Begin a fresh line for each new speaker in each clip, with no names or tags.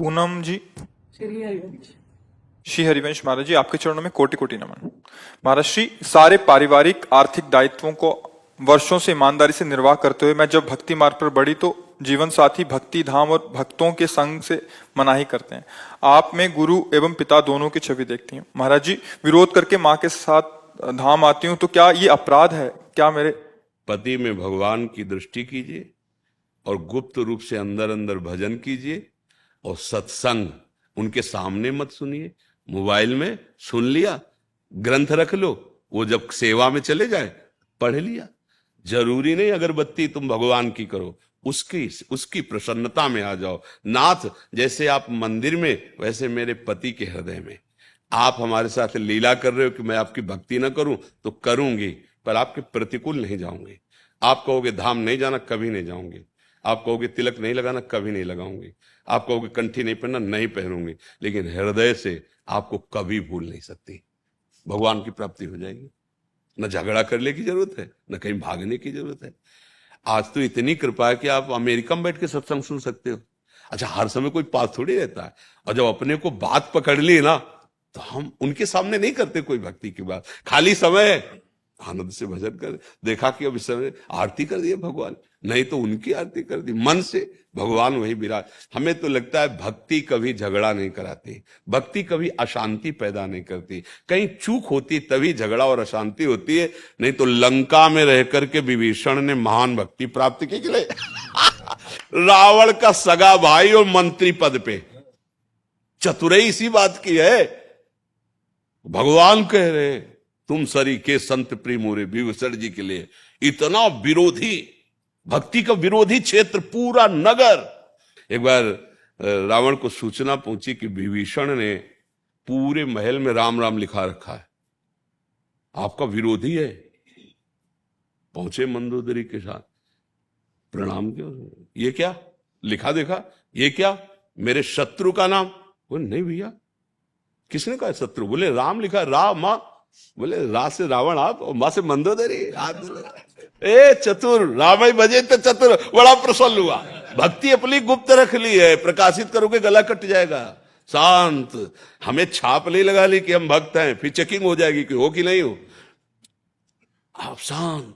पूनम जी।
श्री हरिवंश।
श्री हरिवंश महाराज जी, आपके चरणों में कोटि कोटि नमन। महाराज श्री, सारे पारिवारिक आर्थिक दायित्वों को वर्षों से ईमानदारी से निर्वाह करते हुए मैं जब भक्ति मार्ग पर बढ़ी तो जीवन साथी भक्ति धाम और भक्तों के संग से मनाही करते हैं। आप में गुरु एवं पिता दोनों की छवि देखती हूँ। महाराज जी, विरोध करके माँ के साथ धाम आती हूँ तो क्या ये अपराध है? क्या मेरे
पति में भगवान की दृष्टि कीजिए और गुप्त रूप से अंदर अंदर भजन कीजिए और सत्संग उनके सामने मत सुनिए। मोबाइल में सुन लिया, ग्रंथ रख लो, वो जब सेवा में चले जाए पढ़ लिया। जरूरी नहीं अगरबत्ती तुम भगवान की करो, उसकी प्रसन्नता में आ जाओ। नाथ जैसे आप मंदिर में, वैसे मेरे पति के हृदय में। आप हमारे साथ लीला कर रहे हो कि मैं आपकी भक्ति ना करूं तो करूंगी, पर आपके प्रतिकूल नहीं जाऊंगी। आप कहोगे धाम नहीं जाना, कभी नहीं जाऊंगी। आप कहोगे तिलक नहीं लगाना, कभी नहीं लगाऊंगी। आप कहोगे कंठी नहीं पहनना, नहीं पहनूंगी। लेकिन हृदय से आपको कभी भूल नहीं सकती। भगवान की प्राप्ति हो जाएगी। न झगड़ा करने की जरूरत है, न कहीं भागने की जरूरत है। आज तो इतनी कृपा है कि आप अमेरिका में बैठ के सत्संग सुन सकते हो। अच्छा, हर समय कोई पास थोड़ी रहता है। और जब अपने को बात पकड़ ली ना, तो हम उनके सामने नहीं करते कोई भक्ति की बात। खाली समय आनंद से भजन कर, देखा कि अब इस समय आरती कर दी भगवान, नहीं तो उनकी आरती कर दी मन से। भगवान वही विराज। हमें तो लगता है भक्ति कभी झगड़ा नहीं कराती, भक्ति कभी अशांति पैदा नहीं करती। कहीं चूक होती तभी झगड़ा और अशांति होती है। नहीं तो लंका में रह करके विभीषण ने महान भक्ति प्राप्त की के लिए रावण का सगा भाई और मंत्री पद पे। चतुराई इसी बात की है। भगवान कह रहे तुम सरी के संत प्रिय विभीषण जी के लिए इतना विरोधी, भक्ति का विरोधी क्षेत्र पूरा नगर। एक बार रावण को सूचना पहुंची कि विभीषण ने पूरे महल में राम राम लिखा रखा है, आपका विरोधी है। पहुंचे मंदोदरी के साथ, प्रणाम क्यों, ये क्या लिखा देखा, ये क्या मेरे शत्रु का नाम? बोले नहीं भैया, किसने कहा शत्रु? बोले राम लिखा, राम मां। बोले रा से रावण आप और मां से मंदोदरी। ए चतुर, राम ही बजे तो चतुर। बड़ा प्रसन्न हुआ। भक्ति अपनी गुप्त रख ली है, प्रकाशित करोगे गला कट जाएगा। शांत, हमें छाप नहीं लगा ली कि हम भक्त हैं, फिर चेकिंग हो जाएगी कि हो कि नहीं हो। आप शांत,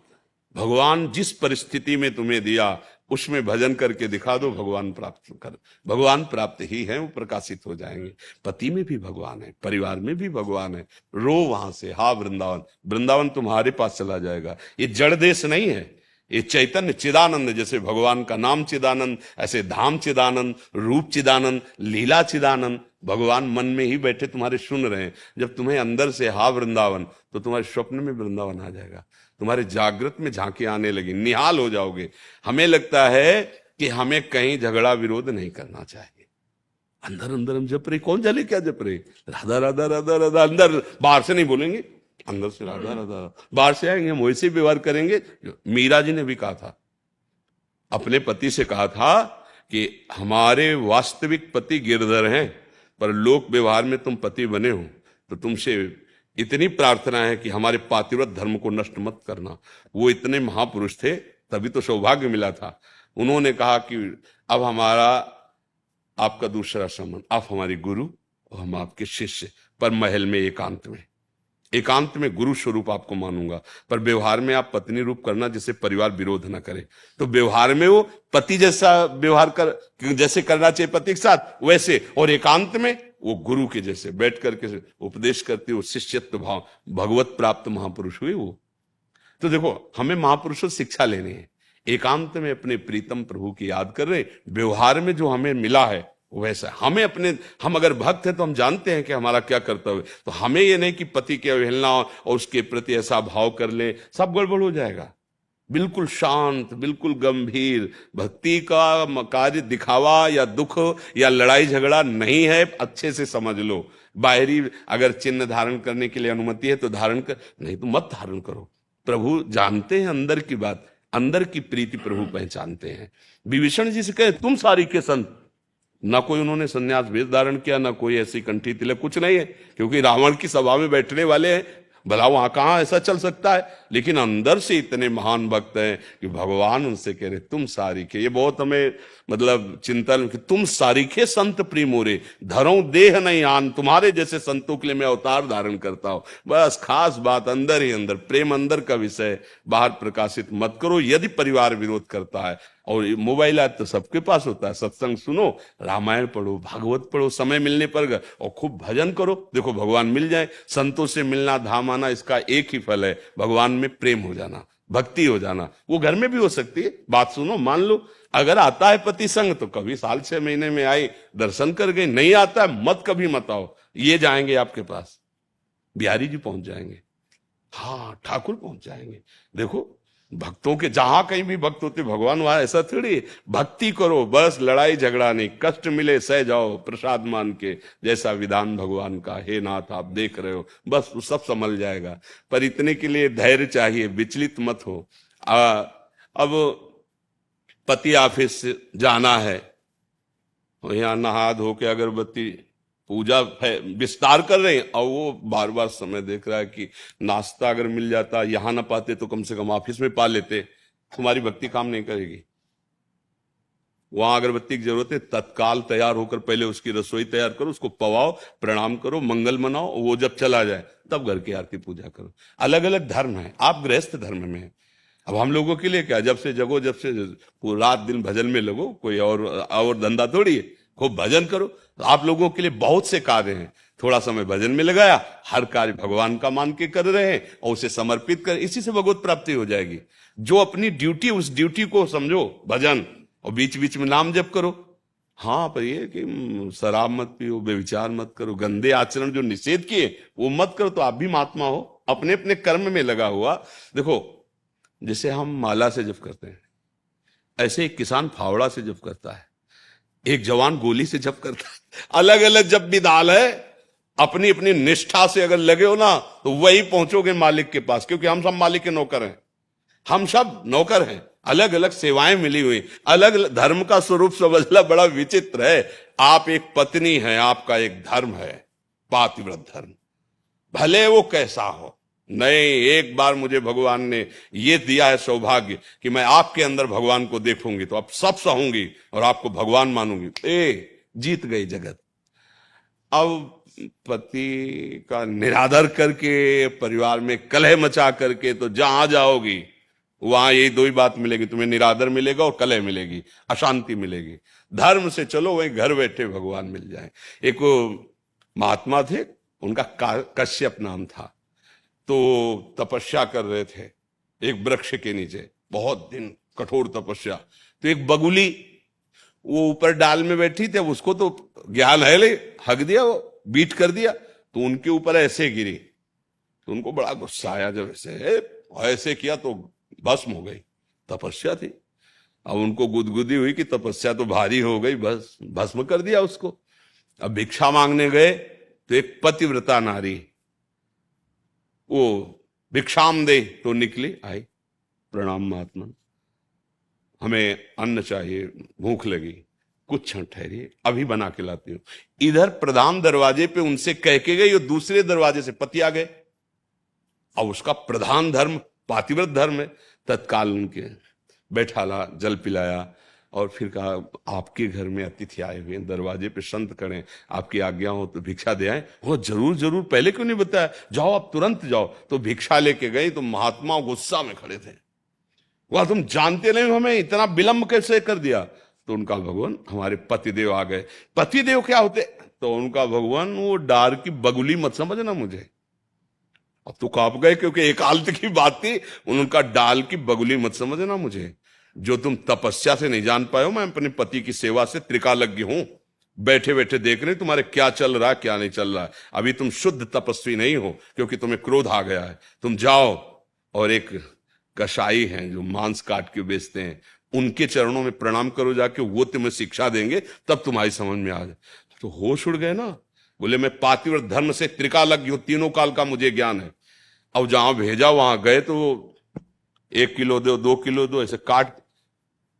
भगवान जिस परिस्थिति में तुम्हें दिया उसमें भजन करके दिखा दो, भगवान प्राप्त कर, भगवान प्राप्त ही है, वो प्रकाशित हो जाएंगे। पति में भी भगवान है, परिवार में भी भगवान है। रो वहां से, हा वृंदावन, वृंदावन तुम्हारे पास चला जाएगा। ये जड़ देश नहीं है, ये चैतन्य चिदानंद। जैसे भगवान का नाम चिदानंद, ऐसे धाम चिदानंद, रूप चिदानंद, लीला चिदानंद। भगवान मन में ही बैठे तुम्हारे सुन रहे हैं। जब तुम्हें अंदर से हा वृंदावन, तो तुम्हारे स्वप्न में वृंदावन आ जाएगा। तुम्हारे जागृत में झांकी आने लगी, निहाल हो जाओगे। हमें लगता है कि हमें कहीं झगड़ा विरोध नहीं करना चाहिए। अंदर अंदर हम जप रहे, कौन जाने क्या जप रहे, राधा राधा राधा राधा। अंदर, बाहर से नहीं बोलेंगे, अंदर से राधा राधा। बाहर से आएंगे हम वैसे व्यवहार करेंगे। मीरा जी ने भी कहा था, अपने पति से कहा था कि हमारे वास्तविक पति गिरधर हैं, पर लोक व्यवहार में तुम पति बने हो, तो तुमसे इतनी प्रार्थना है कि हमारे पातिव्रत धर्म को नष्ट मत करना। वो इतने महापुरुष थे, तभी तो सौभाग्य मिला था। उन्होंने कहा कि अब हमारा आपका दूसरा संबंध, आप हमारे गुरु और हम आपके शिष्य, पर महल में एकांत में, एकांत में गुरु स्वरूप आपको मानूंगा। पर व्यवहार में आप पत्नी रूप करना, जिससे परिवार विरोध न करे। तो व्यवहार में वो पति जैसा व्यवहार कर, जैसे करना चाहिए पति के साथ वैसे, और एकांत में वो गुरु के जैसे बैठ करके उपदेश करती, वो शिष्यत्व भाव, भगवत प्राप्त महापुरुष हुए वो। तो देखो, हमें महापुरुषों से शिक्षा लेनी है। एकांत में अपने प्रीतम प्रभु की याद कर रहे, व्यवहार में जो हमें मिला है वैसा हमें अपने, हम अगर भक्त हैं तो हम जानते हैं कि हमारा क्या कर्तव्य। तो हमें ये नहीं कि पति की अवहेलना और उसके प्रति ऐसा भाव कर ले, सब गड़बड़ हो जाएगा। बिल्कुल शांत, बिल्कुल गंभीर। भक्ति का कार्य दिखावा या दुख या लड़ाई झगड़ा नहीं है, अच्छे से समझ लो। बाहरी अगर चिन्ह धारण करने के लिए अनुमति है तो धारण कर, नहीं तो मत धारण करो। प्रभु जानते हैं अंदर की बात, अंदर की प्रीति प्रभु पहचानते हैं। विभीषण जी से कहे तुम सारी के संत, ना कोई उन्होंने संन्यास वेश धारण किया, ना कोई ऐसी कंठी तिलक, कुछ नहीं है, क्योंकि रावण की सभा में बैठने वाले हैं। भला वहां कहां ऐसा चल सकता है, लेकिन अंदर से इतने महान भक्त हैं कि भगवान उनसे कह रहे तुम सारीखे। ये बहुत हमें मतलब चिंतन कि तुम सारीखे संत प्रिय मोरे, धरो देह नहीं आन, तुम्हारे जैसे संतों के लिए मैं अवतार धारण करता हूं। बस खास बात अंदर ही अंदर, प्रेम अंदर का विषय, बाहर प्रकाशित मत करो। यदि परिवार विरोध करता है, और मोबाइल आज तो सबके पास होता है, सत्संग सुनो, रामायण पढ़ो, भागवत पढ़ो, समय मिलने पर और खूब भजन करो, देखो भगवान मिल जाए। संतों से मिलना, धाम आना, इसका एक ही फल है, भगवान में प्रेम हो जाना, भक्ति हो जाना। वो घर में भी हो सकती है। बात सुनो, मान लो अगर आता है पति संग तो कभी साल 6 महीने में आई, दर्शन कर गई। नहीं आता है, मत कभी मत आओ। ये जाएंगे आपके पास, बिहारी जी पहुंच जाएंगे, हाँ ठाकुर पहुंच जाएंगे। देखो भक्तों के जहां कहीं भी भक्त होते भगवान वहां, ऐसा थोड़ी। भक्ति करो, बस लड़ाई झगड़ा नहीं, कष्ट मिले सह जाओ प्रसाद मान के, जैसा विधान भगवान का। हे नाथ आप देख रहे हो, बस वो सब संभल जाएगा। पर इतने के लिए धैर्य चाहिए, विचलित मत हो। अब पति ऑफिस जाना है, यहाँ नहा धो के अगरबत्ती पूजा विस्तार कर रहे हैं, और वो बार बार समय देख रहा है कि नाश्ता अगर मिल जाता, यहां ना पाते तो कम से कम ऑफिस में पा लेते। तुम्हारी भक्ति काम नहीं करेगी। वहां अगरबत्ती की जरूरत है, तत्काल तैयार होकर पहले उसकी रसोई तैयार करो, उसको पवाओ, प्रणाम करो, मंगल मनाओ। वो जब चला जाए तब घर की आरती पूजा करो। अलग अलग धर्म है, आप गृहस्थ धर्म में हैं। अब हम लोगों के लिए क्या, जब से जगो, जब से रात दिन भजन में लगो, कोई और धंधा थोड़ी है। खूब भजन करो। आप लोगों के लिए बहुत से कार्य हैं, थोड़ा समय भजन में लगाया, हर कार्य भगवान का मान के कर रहे हैं और उसे समर्पित कर, इसी से भगवत प्राप्ति हो जाएगी। जो अपनी ड्यूटी, उस ड्यूटी को समझो भजन, और बीच बीच में नाम जप करो। हाँ, पर ये कि शराब मत पियो, व्यभिचार मत करो, गंदे आचरण जो निषेध किए वो मत करो, तो आप भी महात्मा हो, अपने अपने कर्म में लगा हुआ। देखो जैसे हम माला से जप करते हैं, ऐसे एक किसान फावड़ा से जप करता है, एक जवान गोली से जप करता है। अलग अलग जप विधान है। अपनी अपनी निष्ठा से अगर लगे हो ना, तो वही पहुंचोगे मालिक के पास, क्योंकि हम सब मालिक के नौकर हैं। हम सब नौकर हैं, अलग अलग सेवाएं मिली हुई, अलग अलग धर्म का स्वरूप समझना बड़ा विचित्र है। आप एक पत्नी हैं, आपका एक धर्म है, पातिव्रत धर्म, भले वो कैसा हो। नहीं, एक बार मुझे भगवान ने ये दिया है सौभाग्य कि मैं आपके अंदर भगवान को देखूंगी, तो आप सब सहूंगी और आपको भगवान मानूंगी। जीत गई जगत। अब पति का निरादर करके, परिवार में कलह मचा करके, तो जहां जाओगी वहां यही दो ही बात मिलेगी, तुम्हें निरादर मिलेगा और कलह मिलेगी, अशांति मिलेगी। धर्म से चलो, वहीं घर बैठे भगवान मिल जाए। एक महात्मा थे, उनका कश्यप नाम था, तो तपस्या कर रहे थे एक वृक्ष के नीचे, बहुत दिन कठोर तपस्या। तो एक बगुली वो ऊपर डाल में बैठी थी, उसको तो ज्ञान है, ले हक दिया, वो बीट कर दिया, तो उनके ऊपर ऐसे गिरी। तो उनको बड़ा गुस्सा आया, जब ऐसे किया तो भस्म हो गई। तपस्या थी। अब उनको गुदगुदी हुई कि तपस्या तो भारी हो गई, बस भस्म कर दिया उसको। अब भिक्षा मांगने गए तो एक पतिव्रता नारी वो भिक्षाम दे, तो निकली, आई, प्रणाम महात्मा, हमें अन्न चाहिए, भूख लगी, कुछ क्षण ठहरिए, अभी बना के लाती हूं। इधर प्रधान दरवाजे पे उनसे कह के गई, और दूसरे दरवाजे से पति आ गए। अब उसका प्रधान धर्म पातिव्रत धर्म है। तत्काल उनके बैठाला, जल पिलाया, और फिर कहा आपके घर में अतिथि आए हुए हैं, दरवाजे पे संत करें, आपकी आज्ञा हो तो भिक्षा दे आए। वो जरूर जरूर, पहले क्यों नहीं बताया, जाओ आप तुरंत जाओ। तो भिक्षा लेके गई, तो महात्मा गुस्सा में खड़े थे। वह तुम जानते नहीं हमें इतना विलंब कैसे कर दिया। तो उनका भगवान, हमारे पतिदेव आ गए। पतिदेव क्या होते? तो उनका भगवान, वो डार की बगुली मत समझना मुझे। अब तो कांप गए, क्योंकि एकांत की बात थी। उनका डाल की बगुली मत समझना मुझे। जो तुम तपस्या से नहीं जान पाए हो, मैं अपने पति की सेवा से त्रिकालज्ञ हूं। बैठे बैठे देख रहे तुम्हारे क्या चल रहा है, क्या नहीं चल रहा है। अभी तुम शुद्ध तपस्वी नहीं हो, क्योंकि तुम्हें क्रोध आ गया है। तुम जाओ, और एक कसाई हैं जो मांस काट के बेचते हैं, उनके चरणों में प्रणाम करो जाके, वो तुम्हें शिक्षा देंगे, तब तुम्हारी समझ में आ जाए। तो होश उड़ गए ना। बोले मैं पातिव्रत धर्म से त्रिकालज्ञ हूं, तीनों काल का मुझे ज्ञान है। अब जहां भेजा वहां गए तो 1 किलो दो, 2 किलो दो, ऐसे काट।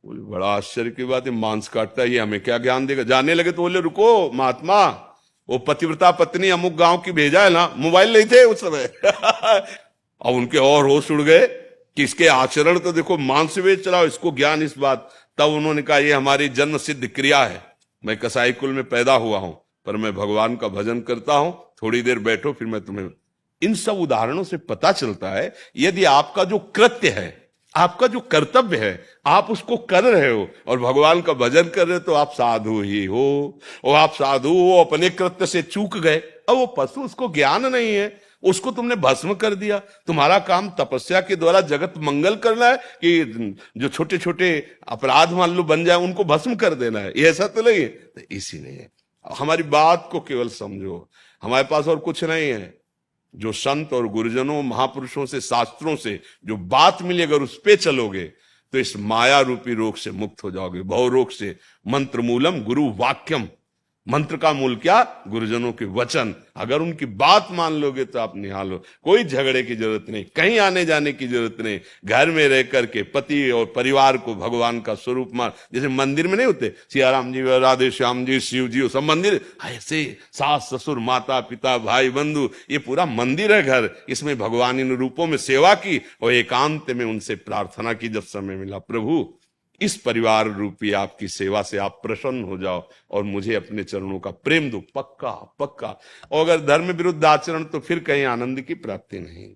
बोले बड़ा आश्चर्य की बात है, मांस काटता है, ये हमें क्या ज्ञान देगा। जाने लगे तो बोले रुको महात्मा, वो पतिव्रता पत्नी अमुक गांव की भेजा है ना, मोबाइल नहीं थे उस समय अब उनके और होश उड़ गए कि इसके आचरण तो देखो, मांस बेच चलाओ, इसको ज्ञान इस बात। तब उन्होंने कहा ये हमारी जन्म सिद्ध क्रिया है, मैं कसाई कुल में पैदा हुआ हूं, पर मैं भगवान का भजन करता हूं, थोड़ी देर बैठो फिर मैं तुम्हें। इन सब उदाहरणों से पता चलता है यदि आपका जो कृत्य है, आपका जो कर्तव्य है, आप उसको कर रहे हो और भगवान का भजन कर रहे हो, तो आप साधु ही हो। और आप साधु हो, अपने कृत्य से चूक गए। अब वो पशु, उसको ज्ञान नहीं है, उसको तुमने भस्म कर दिया। तुम्हारा काम तपस्या के द्वारा जगत मंगल करना है कि जो छोटे छोटे अपराध मान लो बन जाए उनको भस्म कर देना है? ये ऐसा तो नहीं है। तो इसीलिए हमारी बात को केवल समझो, हमारे पास और कुछ नहीं है। जो संत और गुरुजनों महापुरुषों से, शास्त्रों से जो बात मिली, अगर उस पे चलोगे तो इस माया रूपी रोग से मुक्त हो जाओगे, भव रोग से। मंत्र मूलम गुरु वाक्यम, मंत्र का मूल क्या? गुरुजनों के वचन। अगर उनकी बात मान लोगे तो आप निहाल हो। कोई झगड़े की जरूरत नहीं, कहीं आने जाने की जरूरत नहीं। घर में रह करके पति और परिवार को भगवान का स्वरूप मान। जैसे मंदिर में नहीं होते सियाराम जी, राधे श्याम जी, शिव जी, सब मंदिर ऐसे, सास ससुर माता पिता भाई बंधु, ये पूरा मंदिर है घर। इसमें भगवान इन रूपों में सेवा की और एकांत में उनसे प्रार्थना की जब समय मिला, प्रभु इस परिवार रूपी आपकी सेवा से आप प्रसन्न हो जाओ और मुझे अपने चरणों का प्रेम दो, पक्का पक्का। और अगर धर्म विरुद्ध आचरण तो फिर कहीं आनंद की प्राप्ति नहीं।